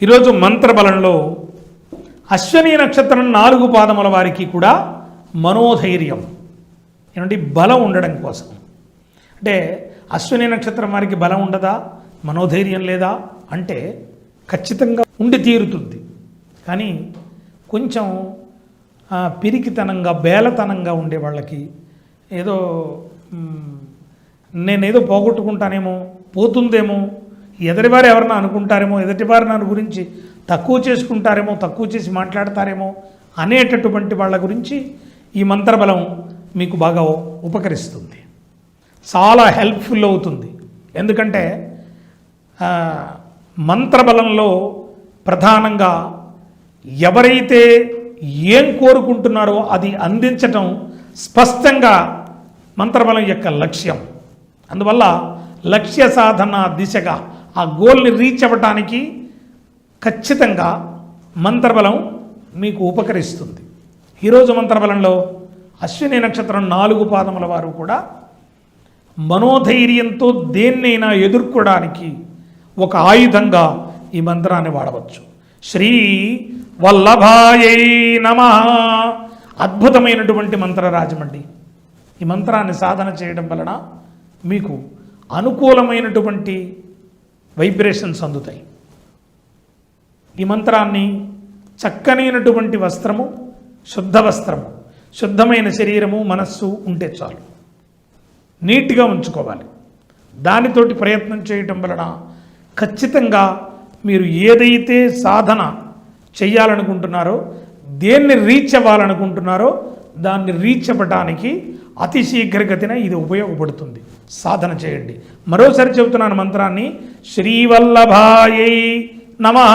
ఈరోజు మంత్రబలంలో అశ్విని నక్షత్రం 4 పాదముల వారికి కూడా మనోధైర్యం ఏమంటే బలం ఉండడం కోసం. అంటే అశ్విని నక్షత్రం వారికి బలం ఉండదా, మనోధైర్యం లేదా అంటే ఖచ్చితంగా ఉండి తీరుతుంది. కానీ కొంచెం పిరికితనంగా బేలతనంగా ఉండే వాళ్ళకి ఏదో నేనేదో పోగొట్టుకుంటానేమో, పోతుందేమో, ఎదుటివారు ఎవరన్నా అనుకుంటారేమో, ఎదుటివారు నా గురించి తక్కువ చేసుకుంటారేమో, తక్కువ చేసి మాట్లాడతారేమో అనేటటువంటి వాళ్ళ గురించి ఈ మంత్రబలం మీకు బాగా ఉపకరిస్తుంది, చాలా హెల్ప్ఫుల్ అవుతుంది. ఎందుకంటే మంత్రబలంలో ప్రధానంగా ఎవరైతే ఏం కోరుకుంటున్నారో అది అందించటం స్పష్టంగా మంత్రబలం యొక్క లక్ష్యం. అందువల్ల లక్ష్య సాధన దిశగా ఆ గోల్ని రీచ్ అవ్వటానికి ఖచ్చితంగా మంత్రబలం మీకు ఉపకరిస్తుంది. ఈరోజు మంత్రబలంలో అశ్విని నక్షత్రం 4 పాదముల వారు కూడా మనోధైర్యంతో దేన్నైనా ఎదుర్కోవడానికి ఒక ఆయుధంగా ఈ మంత్రాన్ని వాడవచ్చు. శ్రీ వల్లభాయై నమః అద్భుతమైనటువంటి మంత్రరాజమండి. ఈ మంత్రాన్ని సాధన చేయడం వలన మీకు అనుకూలమైనటువంటి వైబ్రేషన్స్ అందుతాయి. ఈ మంత్రాన్ని చక్కనైనటువంటి వస్త్రము, శుద్ధ వస్త్రము, శుద్ధమైన శరీరము, మనస్సు ఉంటే చాలు, నీట్గా ఉంచుకోవాలి. దానితోటి ప్రయత్నం చేయటం వలన ఖచ్చితంగా మీరు ఏదైతే సాధన చేయాలనుకుంటున్నారో, దేన్ని రీచ్ అవ్వాలనుకుంటున్నారో దాన్ని రీచ్ అవ్వడానికి అతి శీఘ్రగతిన ఇది ఉపయోగపడుతుంది. సాధన చేయండి. మరోసారి చెబుతున్నాను మంత్రాన్ని, శ్రీవల్లభాయై నమః.